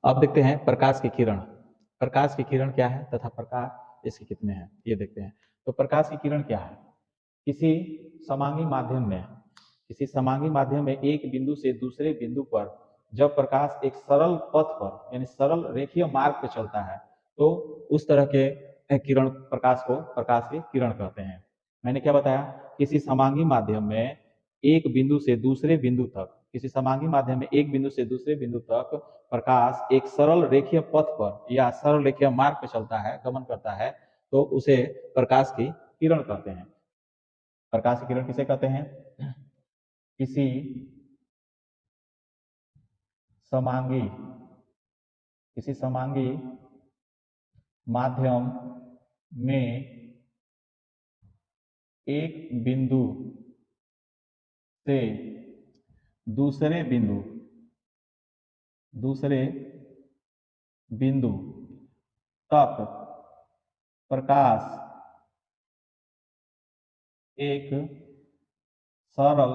अब देखते हैं प्रकाश की किरण। प्रकाश की किरण क्या है तथा प्रकाश इसके कितने हैं, ये देखते हैं। तो प्रकाश की किरण क्या है? किसी समांगी माध्यम में एक बिंदु से दूसरे बिंदु पर जब प्रकाश एक सरल पथ पर यानी सरल रेखीय मार्ग पर चलता है तो उस तरह के किरण प्रकाश को प्रकाश की किरण कहते हैं। मैंने क्या बताया? किसी समांगी माध्यम में एक बिंदु से दूसरे बिंदु तक प्रकाश एक सरल रेखीय पथ पर या सरल रेखीय मार्ग पर चलता है, गमन करता है, तो उसे प्रकाश की किरण कहते हैं। प्रकाश की किरण किसे कहते हैं? किसी समांगी माध्यम में एक बिंदु से दूसरे बिंदु तक प्रकाश एक सरल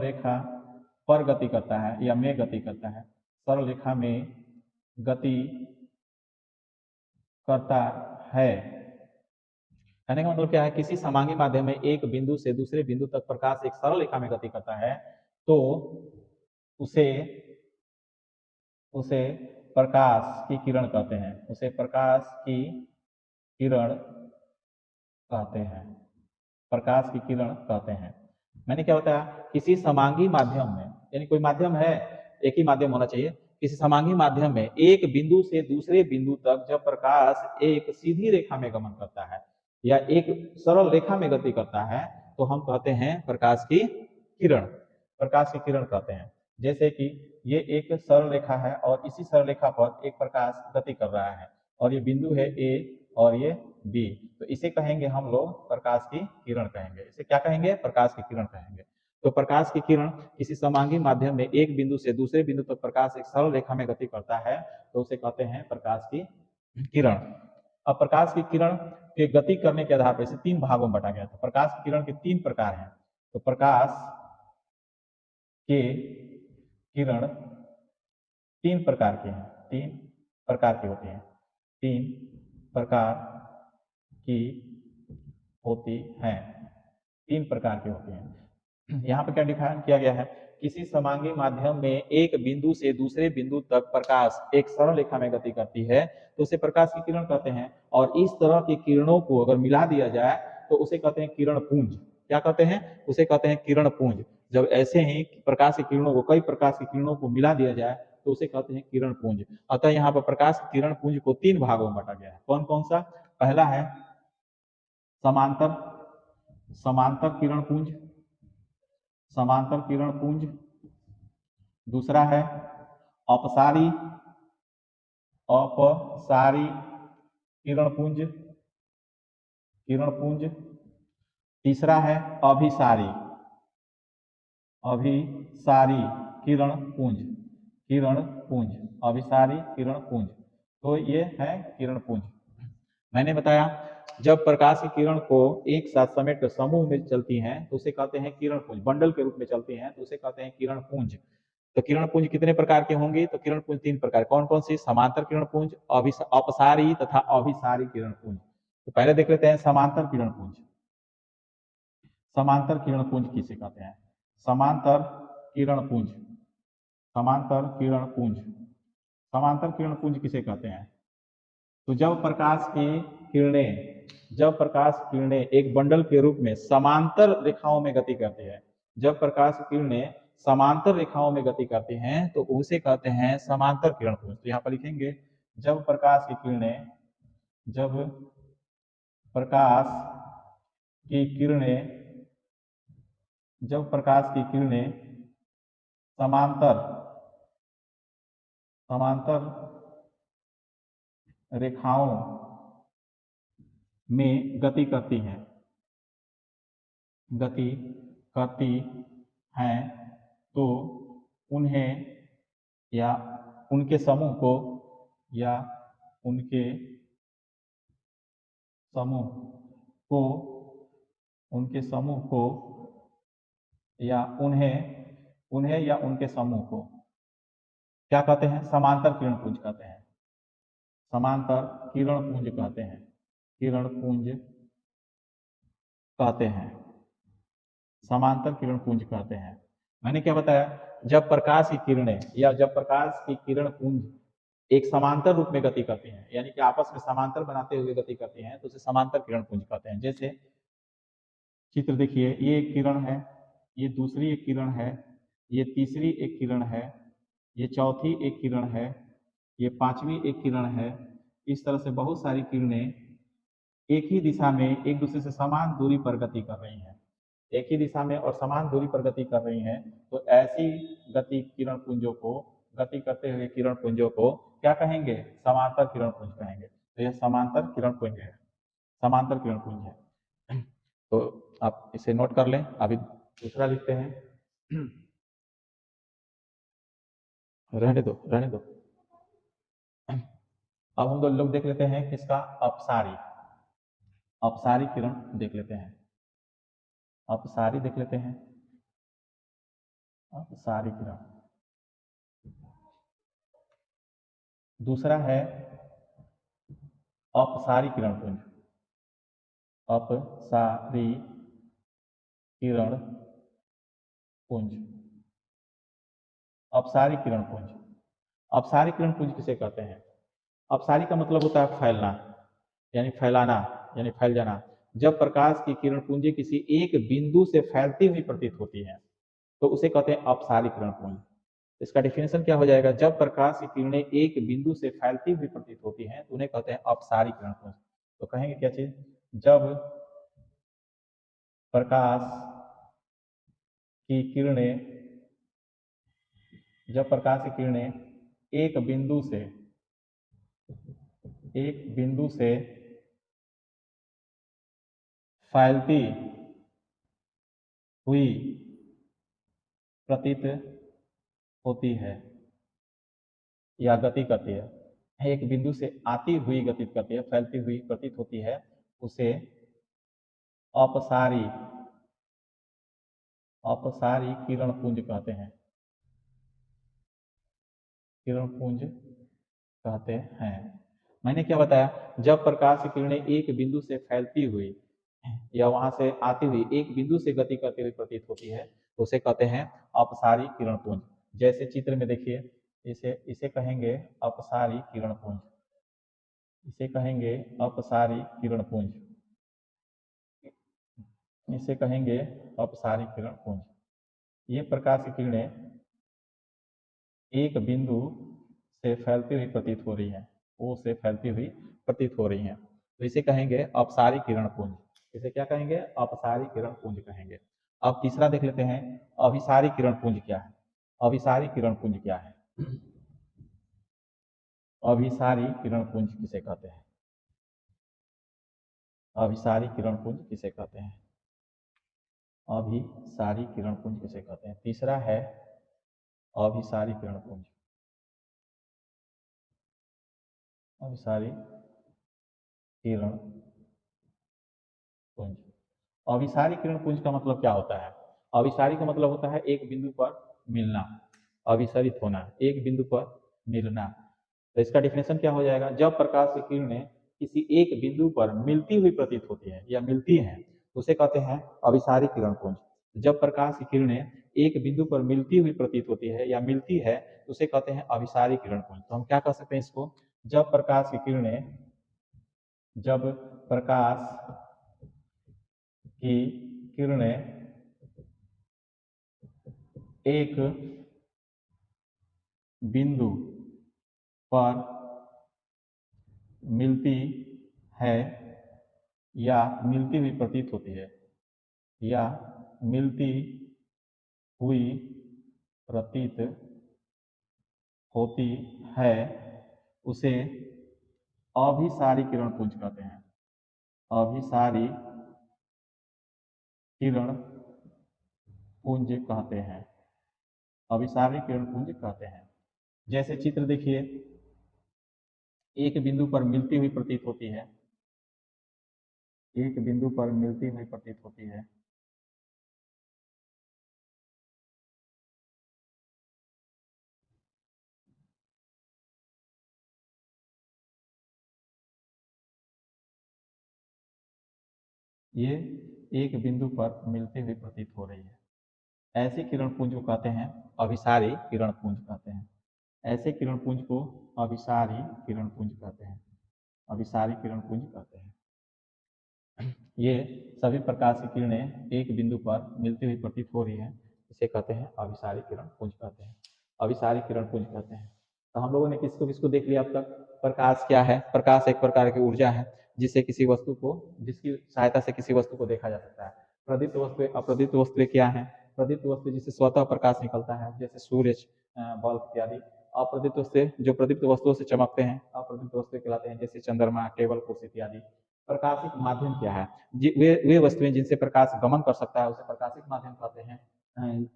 रेखा पर गति करता है या में गति करता है। सरल रेखा में गति करता है। कहने का मतलब क्या है? किसी समांगी माध्यम में एक बिंदु से दूसरे बिंदु तक प्रकाश एक सरल रेखा में गति करता है तो उसे प्रकाश की किरण कहते हैं। उसे प्रकाश की किरण कहते हैं। मैंने क्या बताया? किसी समांगी माध्यम में, यानी कोई माध्यम है, एक ही माध्यम होना चाहिए। किसी समांगी माध्यम में एक बिंदु से दूसरे बिंदु तक जब प्रकाश एक सीधी रेखा में गमन करता है या एक सरल रेखा में गति करता है तो हम कहते हैं प्रकाश की किरण कहते हैं। जैसे कि ये एक सरल रेखा है और इसी सरल रेखा पर एक प्रकाश गति कर रहा है और ये बिंदु है ए और ये बी, तो इसे कहेंगे हम लोग प्रकाश की किरण कहेंगे। इसे क्या कहेंगे? प्रकाश की किरण कहेंगे। तो प्रकाश की किरण किसी समांगी माध्यम में एक बिंदु से दूसरे बिंदु तक प्रकाश एक सरल रेखा में गति करता है तो उसे कहते हैं प्रकाश की किरण। अब प्रकाश की किरण के गति करने के आधार पर इसे तीन भागों में बांटा गया था। प्रकाश की किरण के तीन प्रकार हैं। तो प्रकाश के किरण तीन प्रकार के हैं, तीन प्रकार की होती हैं। यहाँ पर क्या डिफाइन किया गया है? किसी समांगी माध्यम में एक बिंदु से दूसरे बिंदु तक प्रकाश एक सरल रेखा में गति करती है तो उसे प्रकाश की किरण कहते हैं। और इस तरह की किरणों को अगर मिला दिया जाए तो उसे कहते हैं किरण पुंज। क्या कहते हैं? उसे कहते हैं किरण पुंज। जब ऐसे ही प्रकाश की किरणों को, कई प्रकाश की किरणों को मिला दिया जाए तो उसे कहते हैं किरण पुंज। अतः यहाँ पर प्रकाश की किरण पुंज को तीन भागों में बांटा गया है। कौन कौन सा? पहला है समांतर किरण पुंज। दूसरा है अपसारी किरण पुंज। तीसरा है अभिसारी किरण पुंज। अभिसारी किरण पुंज। तो ये है किरण पुंज। मैंने बताया जब प्रकाश की किरण को एक साथ समेट कर समूह में चलती हैं तो उसे कहते हैं किरण पुंज। बंडल के रूप में चलती हैं तो उसे कहते हैं किरण पुंज। तो किरण पुंज कितने प्रकार की होंगी? तो किरण पुंज तीन प्रकार। कौन कौन सी? समांतर किरण पुंज, अपसारी तथा अभिसारी किरण पुंज। तो पहले देख लेते हैं समांतर किरण पुंज। समांतर किरण पुंज किसे कहते हैं? समांतर किरण पुंज किसे कहते हैं? तो जब प्रकाश की किरणें एक बंडल के रूप में समांतर रेखाओं में गति करती है, जब प्रकाश की किरणें समांतर रेखाओं में गति करती हैं तो उसे कहते हैं समांतर किरण पुंज। तो यहाँ पर लिखेंगे जब प्रकाश की किरणें समांतर रेखाओं में गति करती हैं तो उन्हें या उनके समूह को या उनके समूह को क्या कहते हैं? समांतर किरण पुंज कहते हैं। समांतर किरण पुंज कहते हैं। किरण पुंज कहते हैं। समांतर किरण पुंज कहते हैं। मैंने क्या बताया? जब प्रकाश की किरणें या जब प्रकाश की किरण पुंज एक समांतर रूप में गति करती हैं, यानी कि आपस में समांतर बनाते हुए गति करती हैं, तो उसे समांतर किरण पुंज कहते हैं। जैसे चित्र देखिए, ये एक किरण है, ये दूसरी एक किरण है, ये तीसरी एक किरण है, ये चौथी एक किरण है, ये पांचवी एक किरण है। इस तरह से बहुत सारी किरणें एक ही दिशा में एक दूसरे से समान दूरी पर गति कर रही हैं। एक ही दिशा में और समान दूरी पर गति कर रही हैं, तो ऐसी गति किरण पुंजों को, गति करते हुए किरण पुंजों को क्या कहेंगे? समांतर किरण पुंज कहेंगे। तो यह समांतर किरण पुंज है, समांतर किरण पुंज है। तो आप इसे नोट कर लें। अभी दूसरा लिखते हैं। रहने दो, रहने दो। अब हम लोग देख लेते हैं किसका? अपसारी। अपसारी किरण देख लेते हैं। अपसारी देख लेते हैं। अपसारी किरण। दूसरा है अपसारी किरण पुंज। अपसारी किरण पुंज। अपसारी किरण पुंज। अपसारी किरण पुंज किसे कहते हैं? अपसारी का मतलब होता है फैलना, यानी फैलाना, यानी फैल जाना। जब प्रकाश की किरण पुंज किसी एक बिंदु से फैलती हुई प्रतीत होती है, तो उसे कहते हैं अपसारी किरण पुंज। इसका डिफिनेशन क्या हो जाएगा? जब प्रकाश की किरणें एक बिंदु से फैलती हुई प्रतीत होती हैं, तो उन्हें कहते हैं अपसारी किरण पुंज। तो कहेंगे क्या चीज? जब प्रकाश की किरणें, जब प्रकाश की किरणें एक बिंदु से, एक बिंदु से फैलती हुई प्रतीत होती है या गति करती है, एक बिंदु से आती हुई गति करती है, फैलती हुई प्रतीत होती है, उसे अपसारी, अपसारी किरण पुंज कहते हैं। किरण पुंज कहते हैं। मैंने क्या बताया? जब प्रकाश की किरणें एक बिंदु से फैलती हुई या वहां से आती हुई एक बिंदु से गति करती हुई प्रतीत होती है, तो उसे कहते हैं अपसारी किरण पुंज। जैसे चित्र में देखिए, इसे इसे कहेंगे अपसारी किरण पुंज। इसे कहेंगे अपसारी किरण पुंज। इसे कहेंगे अपसारी किरण पुंज। ये प्रकाश की किरणें एक बिंदु से फैलती हुई प्रतीत हो रही है, ओ से फैलती हुई प्रतीत हो रही हैं, तो इसे कहेंगे अपसारी किरण पुंज। इसे क्या कहेंगे? अपसारी किरण पुंज कहेंगे। अब तीसरा देख लेते हैं, अभिसारी किरण पुंज क्या है? अभिसारी किरण पुंज क्या है? अभिसारी किरण पुंज किसे कहते हैं? अभिसारी किरण पुंज किसे कहते हैं? अभिसारी किरण पुंज किसे कहते हैं? तीसरा है अभिसारी किरण पुंज। अभिसारी किरण पुंज। अभिसारी किरण पुंज का मतलब क्या होता है? अभिसारी का मतलब होता है एक बिंदु पर मिलना, अभिसारित होना, एक बिंदु पर मिलना। तो इसका डिफिनेशन क्या हो जाएगा? जब प्रकाश की किरणें किसी एक बिंदु पर मिलती हुई प्रतीत होती है या मिलती हैं, तो उसे कहते हैं अभिसारी किरण पुंज। जब प्रकाश की किरणें एक बिंदु पर मिलती हुई प्रतीत होती है या मिलती है, तो उसे कहते हैं अभिसारी किरण पुंज। तो हम क्या कह सकते हैं इसको? जब प्रकाश की किरणें, जब प्रकाश की किरणें एक बिंदु पर मिलती है या मिलती हुई प्रतीत होती है, या मिलती हुई प्रतीत होती है, उसे अभिसारी किरण पुंज कहते हैं। अभिसारी किरण पुंज कहते हैं। अभिसारी किरण पुंज कहते हैं। जैसे चित्र देखिए, एक बिंदु पर मिलती हुई प्रतीत होती है, एक बिंदु पर मिलती हुई प्रतीत होती है, ये एक बिंदु पर मिलते हुए प्रतीत हो रही है। ऐसे किरण पुंज को कहते हैं अभिसारी किरण पुंज कहते हैं। ऐसे किरण पुंज को अभिसारी किरण पुंज कहते हैं। अभिसारी किरण पुंज कहते हैं। ये सभी प्रकाश की किरणें एक बिंदु पर मिलती हुई प्रतीत हो रही है, इसे कहते हैं अभिसारी किरण पुंज कहते हैं। अभिसारी किरण पुंज कहते हैं। तो हम लोगों ने किसको किसको देख लिया अब तक? प्रकाश क्या है? प्रकाश एक प्रकार की ऊर्जा है जिससे किसी वस्तु को, जिसकी सहायता से किसी वस्तु को देखा जा सकता है। प्रदीप्त वस्तुएं, अप्रदीप्त वस्तुएं क्या है? प्रदीप्त वस्तु जिससे स्वतः प्रकाश निकलता है, जैसे सूर्य, बल्ब इत्यादि। अप्रदीप्त वस्तुएं जो प्रदीप्त वस्तुओं से चमकते हैं, अप्रदीप्त वस्तुएं कहलाते हैं, जैसे चंद्रमा, टेबल कुर्सी इत्यादि। प्रकाशिक माध्यम क्या है? वे वस्तुएं जिनसे प्रकाश गमन कर सकता है उसे प्रकाशिक माध्यम कहते हैं।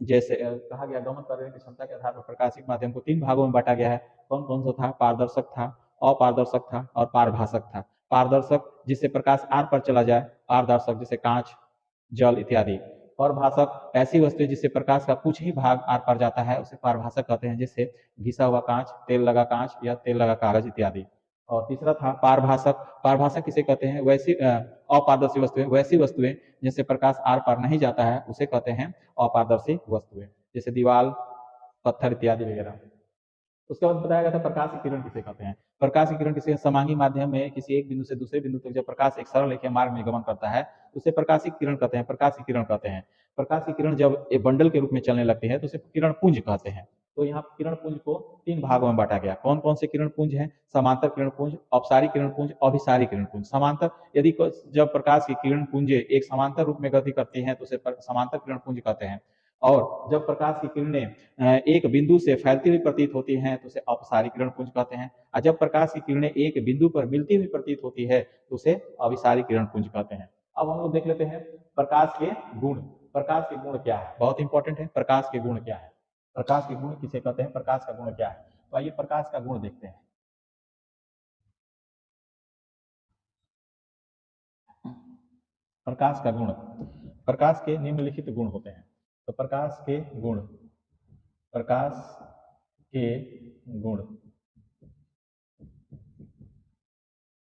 जैसे कहा गया, गमन करने की क्षमता के आधार पर प्रकाशिक माध्यम को 3 भागों में बांटा गया है। कौन कौन सा था? पारदर्शक था, अपारदर्शक था और पारभासक था। पारदर्शक जिससे प्रकाश आर पर चला जाए, पारदर्शक जैसे कांच, जल इत्यादि। पारभासक ऐसी वस्तु जिससे प्रकाश का कुछ ही भाग आर पार जाता है, उसे पारभासक कहते हैं, जैसे घिसा हुआ कांच, तेल लगा कांच या तेल लगा कागज इत्यादि। और तीसरा था पारभासक। पारभासक किसे कहते हैं? वैसी अपारदर्शी वस्तुएं, वैसी वस्तुएं जिनसे प्रकाश आर पार नहीं जाता है, उसे कहते हैं अपारदर्शी वस्तुएं, जैसे दीवार, पत्थर इत्यादि वगैरह। उसके बाद बताया गया था प्रकाश की किरण किसे कहते हैं। प्रकाश की किरण किसी समांगी माध्यम में किसी एक बिंदु से दूसरे बिंदु तक जब प्रकाश एक सरल रेखीय मार्ग में गमन करता है, तो उसे प्रकाशिक किरण कहते हैं, प्रकाश की किरण कहते हैं। प्रकाश की किरण जब एक बंडल के रूप में चलने लगती है तो उसे किरण पुंज कहते हैं। तो यहाँ किरण पुंज को 3 भागों में बांटा गया। कौन कौन से किरण पुंज हैं? समांतर किरण पुंज, अपसारी किरण पुंज, अभिसारी किरण पुंज। समांतर, यदि जब प्रकाश की किरण पुंज एक समांतर रूप में गति करती है तो उसे समांतर किरण पुंज कहते हैं। और जब प्रकाश की किरणें एक बिंदु से फैलती हुई प्रतीत होती हैं तो उसे अपसारी किरण पुंज कहते हैं। और जब प्रकाश की किरणें एक बिंदु पर मिलती हुई प्रतीत होती है तो उसे अभिसारी किरण पुंज कहते हैं। अब हम लोग देख लेते हैं प्रकाश के गुण। प्रकाश के गुण क्या है? बहुत इंपॉर्टेंट है। प्रकाश के गुण क्या है? प्रकाश के गुण किसे कहते हैं? प्रकाश का गुण क्या है? तो आइए प्रकाश का गुण देखते हैं। प्रकाश का गुण, प्रकाश के निम्नलिखित गुण होते हैं। तो प्रकाश के गुण, प्रकाश के गुण,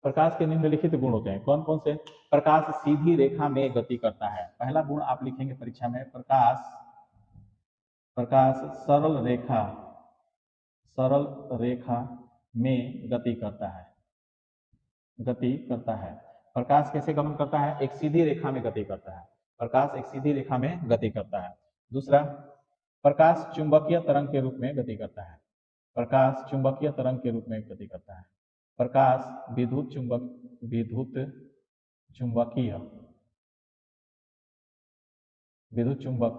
प्रकाश के निम्नलिखित गुण होते हैं। कौन कौन से? प्रकाश सीधी रेखा में गति करता है। पहला गुण आप लिखेंगे परीक्षा में, प्रकाश, प्रकाश सरल रेखा, सरल रेखा में गति करता है, गति करता है। प्रकाश कैसे गमन करता है? एक सीधी रेखा में गति करता है। प्रकाश एक सीधी रेखा में गति करता है। दूसरा, प्रकाश चुंबकीय तरंग के रूप में गति करता है। प्रकाश चुंबकीय तरंग के रूप में गति करता है। प्रकाश विद्युत चुंबक, विद्युत चुंबकीय, विद्युत चुंबक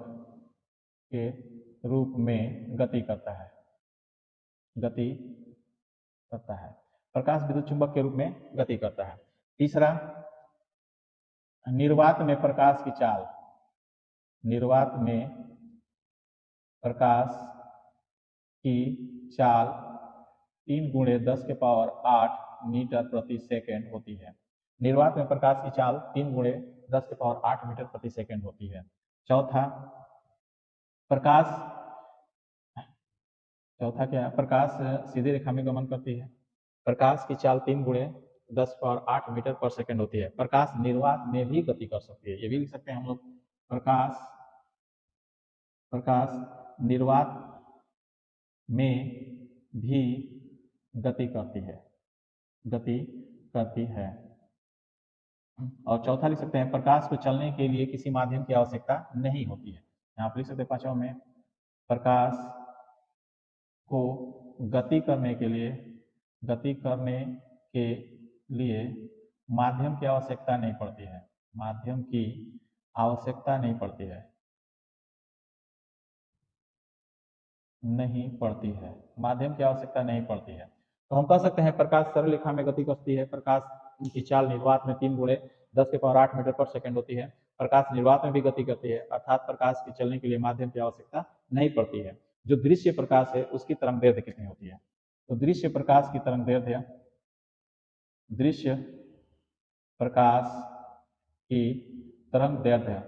के रूप में गति करता है, गति करता है। प्रकाश विद्युत चुंबक के रूप में गति करता है। तीसरा, निर्वात में प्रकाश की चाल, निर्वात में प्रकाश की चाल 3 गुणे 10 के पावर 8 मीटर प्रति सेकंड होती है। निर्वात में प्रकाश की चाल 3 गुणे 10 के पावर 8 मीटर प्रति सेकंड होती है। चौथा, प्रकाश, चौथा क्या है? प्रकाश सीधी रेखा में गमन करती है। प्रकाश की चाल 3 गुणे 10 पावर 8 मीटर पर सेकंड होती है। प्रकाश निर्वात में भी गति कर सकती है, ये भी लिख सकते हैं हम लोग। प्रकाश, प्रकाश निर्वात में भी गति करती है, गति करती है। और चौथा लिख सकते हैं, प्रकाश को चलने के लिए किसी माध्यम की आवश्यकता नहीं होती है। यहाँ पर लिख सकते हैं पांचवा में, प्रकाश को गति करने के लिए, गति करने के लिए माध्यम की आवश्यकता नहीं पड़ती है, माध्यम की आवश्यकता नहीं पड़ती है, नहीं पड़ती है, माध्यम की आवश्यकता नहीं पड़ती है। तो हम कह सकते हैं प्रकाश सरल रेखा में गति करती है। प्रकाश की चाल निर्वात में 3 गुणे 10 के पावर 8 मीटर पर सेकंड होती है। प्रकाश निर्वात में भी गति करती है, अर्थात प्रकाश के चलने के लिए माध्यम की आवश्यकता नहीं पड़ती है। जो दृश्य प्रकाश है उसकी तरंग दैर्ध्य कितनी होती है? तो दृश्य प्रकाश की तरंग दैर्ध्य, दृश्य प्रकाश की तरंग दैर्ध्य,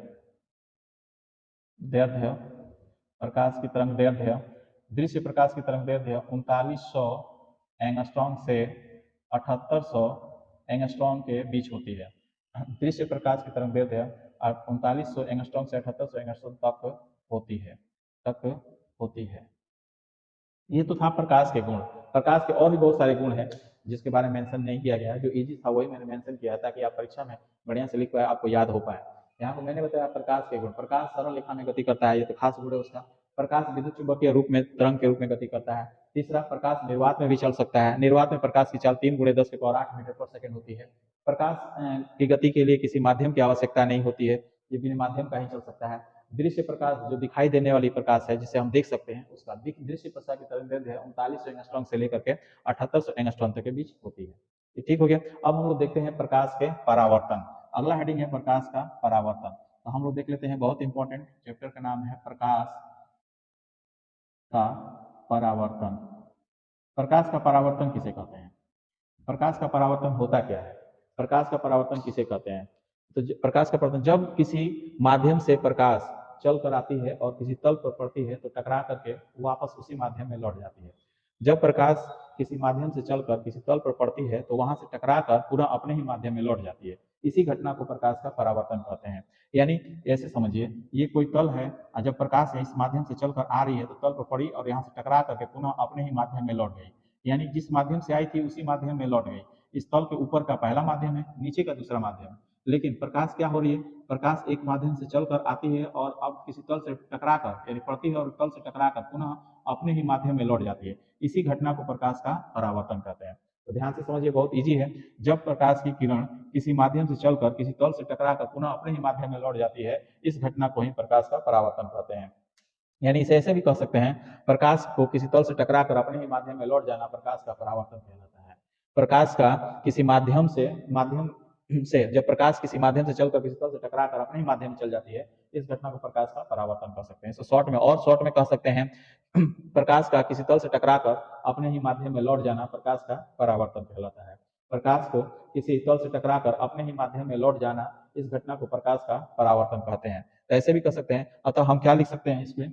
दैर्ध्य प्रकाश की तरंग दैर्ध्य, दृश्य प्रकाश की तरंग दैर्ध्य 3900 एंगस्ट्रॉम से 7800 एंगस्ट्रॉम के बीच होती है। दृश्य प्रकाश की तरंग दैर्ध्य 3900 एंगस्ट्रॉम से 7800 एंगस्ट्रॉम तक होती है। ये तो था प्रकाश के गुण। प्रकाश के और भी बहुत सारे गुण हैं जिसके बारे में मेंशन नहीं किया गया है। जो इजी था वही मैंने मेंशन किया ताकि आप परीक्षा में बढ़िया से लिख पाए, आपको याद हो पाए। यहाँ पर मैंने बताया प्रकाश के गुण। प्रकाश सरल रेखा में गति करता है, ये तो खास गुण है उसका। प्रकाश विद्युत चुंबकीय रूप में तरंग के रूप में गति करता है। तीसरा, प्रकाश निर्वात में भी चल सकता है। निर्वात में प्रकाश की चाल 3 × 10⁸ मीटर पर सेकंड होती है। प्रकाश की गति के लिए किसी माध्यम की आवश्यकता नहीं होती है, ये बिना माध्यम का ही चल सकता है। दृश्य प्रकाश जो दिखाई देने वाली प्रकाश है जिसे हम देख सकते हैं, उसका दृश्य प्रकाश की तरंग दैर्ध्य 3900 एंगस्ट्रॉम से लेकर के 7800 एंगस्ट्रॉम तक के बीच होती है। ये ठीक हो गया। अब हम लोग देखते हैं प्रकाश के परावर्तन। अगला हेडिंग है प्रकाश का परावर्तन। तो हम लोग देख लेते हैं, बहुत इंपॉर्टेंट चैप्टर का नाम है प्रकाश का परावर्तन। प्रकाश का परावर्तन किसे कहते हैं? प्रकाश का परावर्तन होता क्या है? प्रकाश का परावर्तन किसे कहते हैं? तो प्रकाश का परावर्तन, जब किसी माध्यम से प्रकाश चल कर आती है और किसी तल पर पड़ती है तो टकरा करके वापस उसी माध्यम में लौट जाती है। जब प्रकाश किसी माध्यम से चलकर किसी तल पर पड़ती है तो वहां से टकरा कर पुनः अपने ही माध्यम में लौट जाती है। इसी घटना को प्रकाश का परावर्तन कहते हैं। यानी ऐसे समझिए, ये कोई तल है और जब प्रकाश इस माध्यम से चलकर आ रही है तो तल पर पड़ी और यहाँ से टकरा करके पुनः अपने ही माध्यम में लौट गई। यानी जिस माध्यम से आई थी उसी माध्यम में लौट गई। इस तल के ऊपर का पहला माध्यम है, नीचे का दूसरा माध्यम है। लेकिन प्रकाश क्या हो रही है? प्रकाश एक माध्यम से चलकर आती है और अब किसी तल से टकराकर, यानी पड़ती है और तल से टकराकर पुनः अपने ही माध्यम में लौट जाती है। इसी घटना को प्रकाश का परावर्तन कहते हैं। तो ध्यान से समझिए, बहुत इजी है। जब प्रकाश की किरण किसी माध्यम से चलकर किसी तल से टकराकर पुनः अपने ही माध्यम में लौट जाती है, इस घटना को ही प्रकाश का परावर्तन कहते हैं। यानी इसे ऐसे भी कह सकते हैं, प्रकाश को किसी तल से टकराकर अपने ही माध्यम में लौट जाना प्रकाश का परावर्तन कहलाता है। प्रकाश का किसी माध्यम से जब प्रकाश किसी माध्यम से चलकर किसी तल से टकराकर अपने ही माध्यम में चल जाती है, इस घटना को प्रकाश का परावर्तन कह सकते हैं। तो शॉर्ट में कह सकते हैं, प्रकाश का किसी तल से टकराकर अपने ही माध्यम में लौट जाना प्रकाश का परावर्तन कहलाता है। प्रकाश को किसी तल से टकराकर अपने ही माध्यम में लौट जाना, इस घटना को प्रकाश का परावर्तन कहते हैं। तो ऐसे भी कह सकते हैं। अतः हम क्या लिख सकते हैं इसमें,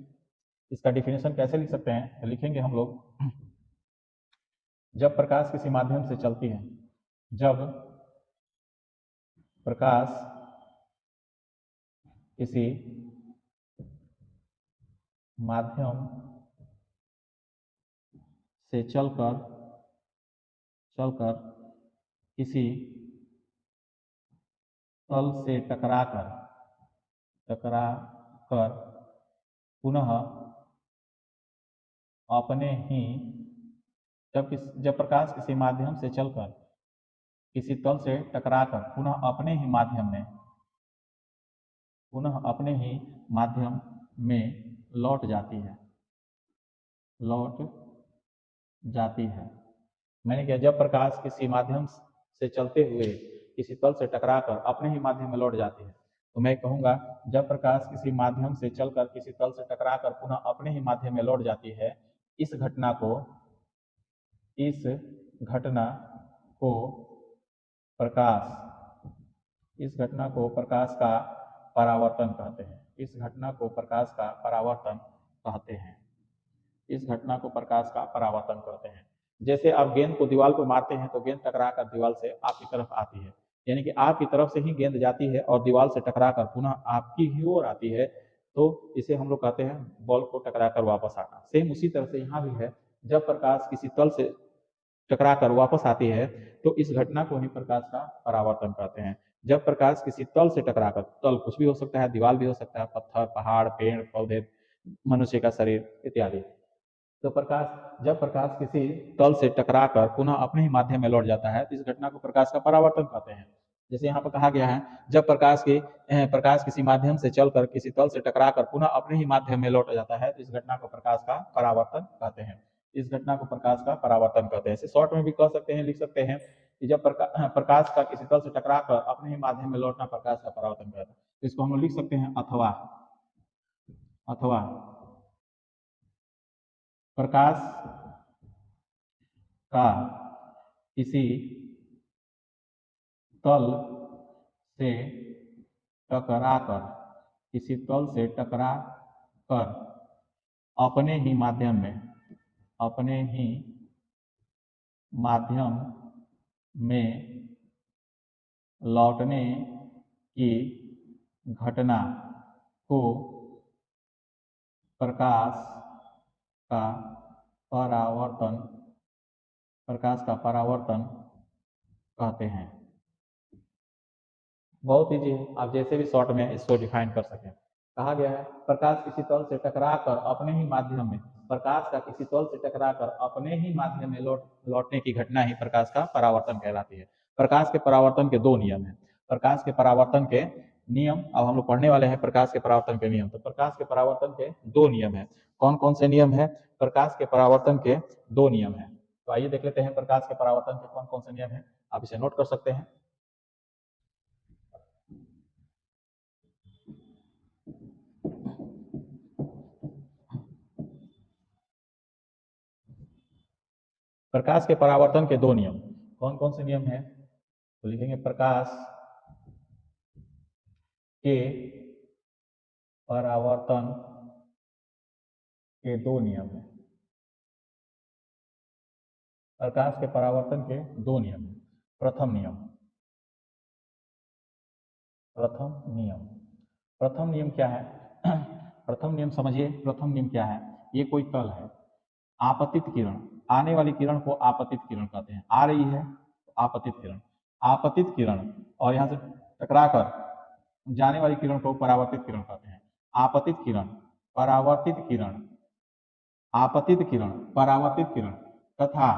इसका डिफिनेशन कैसे लिख सकते हैं? तो लिखेंगे हम लोग, जब प्रकाश किसी माध्यम से चलती है, जब प्रकाश किसी माध्यम से चलकर किसी तल से टकराकर पुनः अपने ही जब प्रकाश किसी माध्यम से चलकर किसी तल से टकराकर पुनः अपने ही माध्यम में लौट जाती है। मैंने कहा, जब प्रकाश किसी माध्यम से चलते हुए किसी तल से टकराकर अपने ही माध्यम में लौट जाती है, तो मैं कहूंगा, जब प्रकाश किसी माध्यम से चलकर किसी तल से टकराकर पुनः अपने ही माध्यम में लौट जाती है, इस घटना को प्रकाश का परावर्तन कहते हैं। इस घटना को प्रकाश का परावर्तन कहते हैं। जैसे आप गेंद को दीवार को मारते हैं तो गेंद टकराकर दीवार से आपकी तरफ आती है, यानी कि आपकी तरफ से ही गेंद जाती है और दीवार से टकराकर पुनः आपकी ही ओर आती है, तो इसे हम लोग कहते हैं बॉल को टकराकर वापस आना। सेम उसी तरह से यहाँ भी है, जब प्रकाश किसी तल से टकराकर वापस आती है तो इस घटना को ही प्रकाश का परावर्तन कहते हैं। जब प्रकाश किसी तल से टकराकर, तल कुछ भी हो सकता है, दीवार भी हो सकता है, पत्थर, पहाड़, पेड़ पौधे, मनुष्य का शरीर इत्यादि। तो जब प्रकाश किसी तल से टकराकर पुनः अपने ही माध्यम में लौट जाता है तो इस घटना को प्रकाश का परावर्तन कहते हैं। जैसे यहाँ पर कहा गया है, जब प्रकाश किसी माध्यम से चलकर किसी तल से टकराकर पुनः अपने ही माध्यम में लौट जाता है तो इस घटना को प्रकाश का परावर्तन कहते हैं। इस घटना को प्रकाश का परावर्तन कहते हैं। इसे शॉर्ट में भी कह सकते हैं, लिख सकते हैं कि जब प्रकाश का किसी तल से टकराकर अपने ही माध्यम में लौटना प्रकाश का परावर्तन कहते हैं। तो इसको हम लोग लिख सकते हैं, अथवा प्रकाश का किसी तल से टकराकर अपने ही माध्यम में लौटने की घटना को प्रकाश का परावर्तन कहते हैं। बहुत ईजी है, आप जैसे भी शॉर्ट में इसको डिफाइन कर सकें। कहा गया है प्रकाश किसी तल से टकराकर अपने ही माध्यम में, प्रकाश का किसी तल से टकराकर अपने ही माध्यम में लौटने की घटना ही प्रकाश का परावर्तन कहलाती है। प्रकाश के परावर्तन के दो नियम हैं। प्रकाश के परावर्तन के नियम अब हम लोग पढ़ने वाले हैं। प्रकाश के परावर्तन के नियम, तो प्रकाश के परावर्तन के दो नियम है। कौन कौन से नियम है? प्रकाश के परावर्तन के दो नियम है। तो आइए देख लेते हैं प्रकाश के परावर्तन के कौन कौन से नियम है। आप इसे नोट कर सकते हैं। प्रकाश के परावर्तन के दो नियम कौन कौन से नियम है? तो लिखेंगे प्रकाश के परावर्तन के दो नियम है। प्रकाश के परावर्तन के दो नियम है। प्रथम नियम प्रथम नियम क्या है? प्रथम नियम समझिए। प्रथम नियम क्या है? ये कोई तल है, आपतित किरण, आने वाली किरण को आपतित किरण कहते हैं। आ रही है तो आपतित किरण, और यहाँ से टकरा कर जाने वाली किरण को परावर्तित किरण कहते हैं। आपतित किरण, परावर्तित किरण, परावर्तित किरण तथा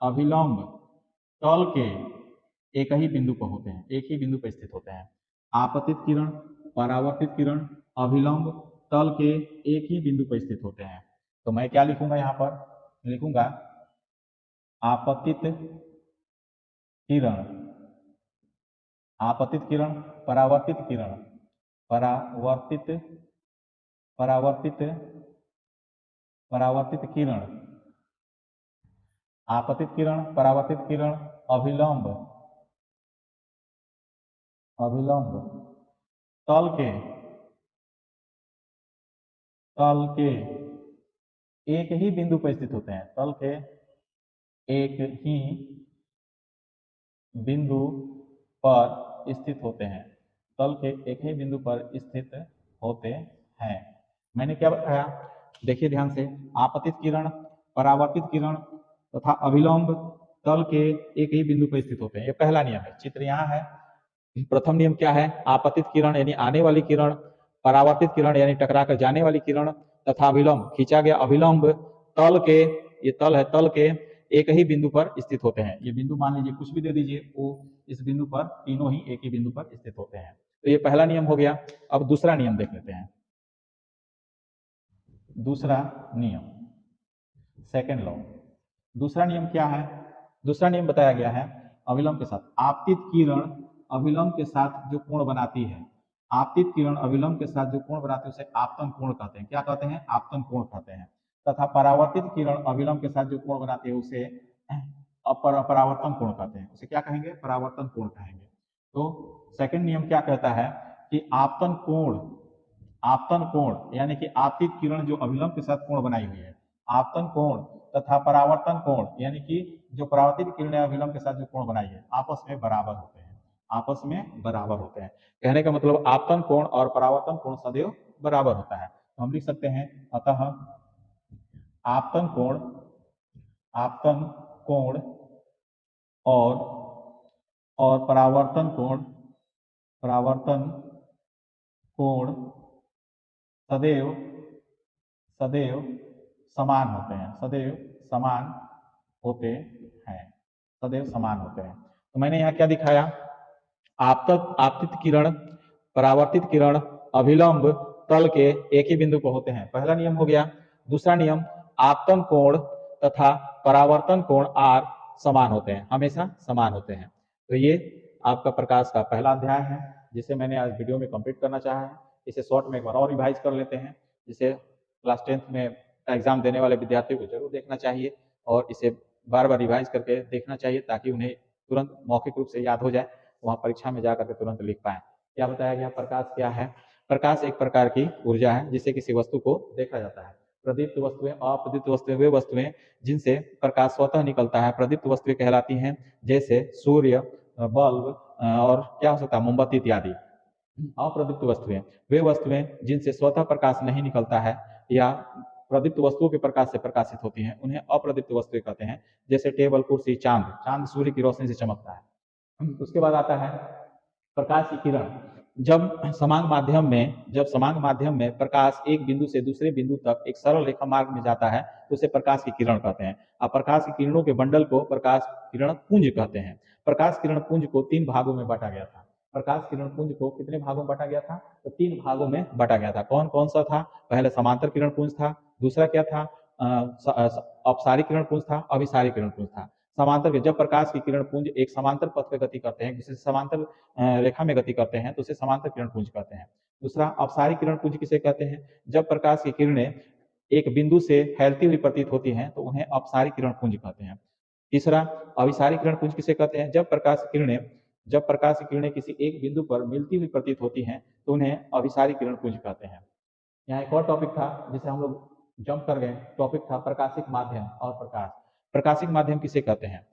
अभिलंब तल के एक ही बिंदु पर होते हैं, एक ही बिंदु पर स्थित होते हैं। आपतित किरण, परावर्तित किरण, अभिलंब तल के एक ही बिंदु पर स्थित होते हैं। तो मैं क्या लिखूंगा? यहाँ पर लिखूंगा आपतित किरण, परावर्तित किरण, परावर्तित किरण, आपतित किरण, परावर्तित किरण, अभिलंब तल के एक ही बिंदु पर स्थित होते हैं। तल के एक ही बिंदु पर स्थित होते हैं। तल के एक ही बिंदु पर स्थित होते हैं। मैंने क्या बताया? देखिए ध्यान से, आपतित किरण, परावर्तित किरण तथा अभिलंब तल के एक ही बिंदु पर स्थित होते हैं। ये पहला नियम है। चित्र यहाँ है। प्रथम नियम क्या है? आपतित किरण यानी आने वाली किरण, परावर्तित किरण यानी टकरा कर जाने वाली किरण तथा अभिलंब, खींचा गया अभिलंब तल के, ये तल है, तल के एक ही बिंदु पर स्थित होते हैं। ये बिंदु मान लीजिए कुछ भी दे दीजिए, वो इस बिंदु पर, तीनों ही एक ही बिंदु पर स्थित होते हैं। तो ये पहला नियम हो गया। अब दूसरा नियम देख लेते हैं। दूसरा नियम, सेकेंड लॉ। दूसरा नियम क्या है? दूसरा नियम बताया गया है अभिलंब के साथ, आपतित किरण अभिलंब के साथ जो कोण बनाती है, आपतित किरण अभिलंब के साथ जो कोण बनाती है उसे आपतन कोण कहते हैं। क्या कहते हैं? आपतन कोण कहते हैं। तथा परावर्तित किरण अभिलंब के साथ जो कोण बनाती है उसे परावर्तन कोण कहते हैं। उसे क्या कहेंगे? परावर्तन कोण कहेंगे। तो सेकंड नियम क्या कहता है कि आपतन कोण यानी कि आपतित किरण जो अभिलंब के साथ कोण बनाई हुई है, आपतन कोण तथा परावर्तन कोण यानी कि जो परावर्तित किरण अभिलंब के साथ जो कोण बनाई है, आपस में बराबर होते हैं। आपस में बराबर होते हैं। कहने का मतलब आपतन कोण और परावर्तन कोण सदैव बराबर होता है। तो हम लिख सकते हैं अतः आपतन कोण और परावर्तन कोण सदैव समान होते हैं। सदैव समान होते हैं। तो मैंने यहाँ क्या दिखाया? आपतित किरण, परावर्तित किरण, अभिलंब तल के एक ही बिंदु पर होते हैं। पहला नियम हो गया। दूसरा नियम, आपतन कोण तथा परावर्तन कोण आर समान होते हैं, हमेशा समान होते हैं। तो ये आपका प्रकाश का पहला अध्याय है, जिसे मैंने आज वीडियो में कंप्लीट करना चाहा है। इसे शॉर्ट में एक बार और रिवाइज कर लेते हैं, जिसे क्लास 10th में एग्जाम देने वाले विद्यार्थियों को जरूर देखना चाहिए और इसे बार बार रिवाइज करके देखना चाहिए, ताकि उन्हें तुरंत मौखिक रूप से याद हो जाए, वहाँ परीक्षा में जाकर के तुरंत लिख पाए। क्या बताया गया? प्रकाश क्या है? प्रकाश एक प्रकार की ऊर्जा है जिससे किसी वस्तु को देखा जाता है। प्रदीप्त वस्तुएं, अप्रदीप्त वस्तुएं वे वस्तुएं जिनसे प्रकाश स्वतः निकलता है, प्रदीप्त वस्तुएं कहलाती हैं। जैसे सूर्य, बल्ब, और क्या हो सकता है, मोमबत्ती इत्यादि। अप्रदीप्त वस्तुएं वे वस्तुएं जिनसे स्वतः प्रकाश नहीं निकलता है या प्रदीप्त वस्तुओं के प्रकाश से प्रकाशित होती हैं, उन्हें अप्रदीप्त वस्तुएं कहते हैं। जैसे टेबल, कुर्सी, चांद। चांद सूर्य की रोशनी से चमकता है। उसके बाद आता है प्रकाश की किरण। जब समांग माध्यम में प्रकाश एक बिंदु से दूसरे बिंदु तक एक सरल रेखा मार्ग में जाता है तो उसे प्रकाश की किरण कहते हैं। अब प्रकाश की किरणों के बंडल को प्रकाश किरण पुंज कहते हैं। प्रकाश किरण पुंज को 3 भागों में बांटा गया था। प्रकाश किरण पुंज को कितने भागों में बांटा गया था? तो 3 भागों में बांटा गया था। कौन कौन सा था? पहले समांतर किरण पुंज था, दूसरा क्या था, अपसारी किरण पुंज था, अभिसारी किरण पुंज था। समांतर के जब प्रकाश की किरण पुंज एक समांतर पथ पे गति करते हैं, जिसे समांतर रेखा में गति करते हैं, तो उसे समांतर किरण पुंज कहते हैं। दूसरा अपसारी किरण पुंज किसे कहते हैं? जब प्रकाश की किरणें एक बिंदु से फैलती हुई प्रतीत होती हैं तो उन्हें अपसारी किरण पुंज कहते हैं। तीसरा अभिसारी किरण पुंज किसे कहते हैं? जब प्रकाश की किरणें किसी एक बिंदु पर मिलती हुई प्रतीत होती हैं तो उन्हें अभिसारी किरण पुंज कहते हैं। यहाँ एक और टॉपिक था जिसे हम लोग जंप कर गए। टॉपिक था प्रकाशिक माध्यम और प्रकाश। प्रकाशिक माध्यम किसे कहते हैं?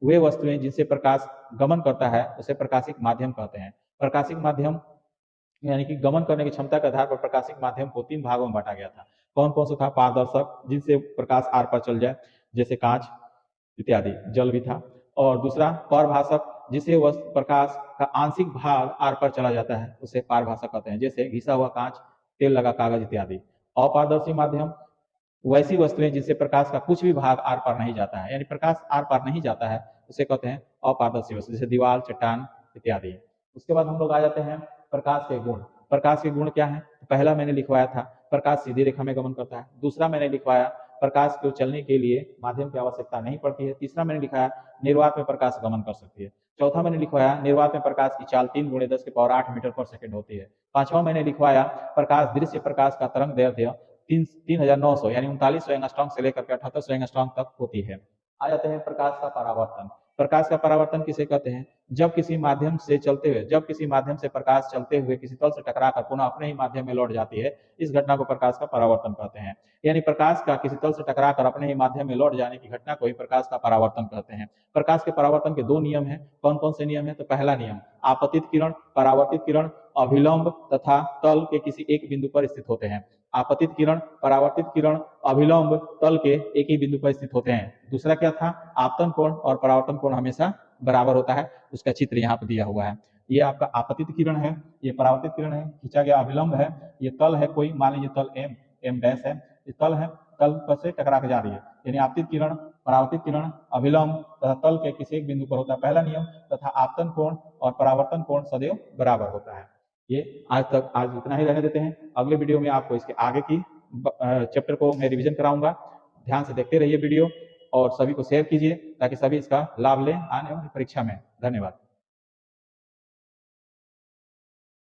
वे वस्तुएं जिनसे प्रकाश गमन करता है उसे प्रकाशिक माध्यम कहते हैं। प्रकाशिक माध्यम यानी कि गमन करने की क्षमता के आधार पर प्रकाशिक माध्यम को 3 भागों में बांटा गया था। कौन कौन सा था? पारदर्शक, जिनसे प्रकाश आर पार चल जाए, जैसे कांच इत्यादि। जल भी था। और दूसरा पारभासक, जिसे वह प्रकाश का आंशिक भाग आर पार चला जाता है उसे पारभासक कहते हैं, जैसे घिसा हुआ कांच, तेल लगा कागज इत्यादि। अपारदर्शी माध्यम वैसी वस्तुएं जिससे प्रकाश का कुछ भी भाग आर पार नहीं जाता है, यानी प्रकाश आर पार नहीं जाता है, उसे कहते हैं अपारदर्शी वस्तु, जैसे दीवार, चट्टान इत्यादि। उसके बाद हम लोग आ जाते हैं प्रकाश के गुण। प्रकाश के गुण क्या है? पहला मैंने लिखवाया था प्रकाश सीधी रेखा में गमन करता है। दूसरा मैंने लिखवाया प्रकाश को चलने के लिए माध्यम की आवश्यकता नहीं पड़ती है। तीसरा मैंने लिखाया निर्वात में प्रकाश गमन कर सकती है। चौथा मैंने लिखवाया निर्वात में प्रकाश की चाल 3 × 10⁸ मीटर पर सेकंड होती है। पांचवा मैंने लिखवाया प्रकाश दृश्य प्रकाश का तरंग दैर्ध्य 3900 यानी 3900 एंगस्ट्रॉम से लेकर के 7800 एंगस्ट्रॉम तक होती है। आ जाते हैं प्रकाश का परावर्तन। प्रकाश का परावर्तन किसे कहते हैं? जब किसी माध्यम से प्रकाश चलते हुए किसी तल से टकराकर पुनः अपने ही माध्यम में लौट जाती है, इस घटना को प्रकाश का परावर्तन कहते हैं। यानी प्रकाश का किसी तल से टकराकर अपने ही माध्यम में लौट जाने की घटना को ही प्रकाश का परावर्तन कहते हैं। प्रकाश के परावर्तन के 2 नियम हैं। कौन कौन से नियम है? तो पहला नियम, आपतित किरण, परावर्तित किरण अभिलंब तथा तल के किसी एक बिंदु पर स्थित होते हैं। आपतित किरण, परावर्तित किरण अभिलंब तल के एक ही बिंदु पर स्थित होते हैं। दूसरा क्या था? आपतन कोण और परावर्तन कोण हमेशा बराबर होता है। उसका चित्र यहाँ पर दिया हुआ है। ये आपका आपतित किरण है, ये परावर्तित किरण है, खींचा गया अभिलंब है, ये तल है कोई, मान लीजिए तल एम डैश है, ये तल है, तल पर से टकरा के जा रही है। यानी आपतित किरण, परावर्तित किरण अभिलंब तथा तल के किसी एक बिंदु पर होता है, पहला नियम, तथा आपतन कोण और परावर्तन कोण सदैव बराबर होता है। ये आज इतना ही रहने देते हैं। अगले वीडियो में आपको इसके आगे की चैप्टर को मैं रिवीजन कराऊंगा। ध्यान से देखते रहिए वीडियो और सभी को शेयर कीजिए ताकि सभी इसका लाभ लें आने वाली परीक्षा में। धन्यवाद।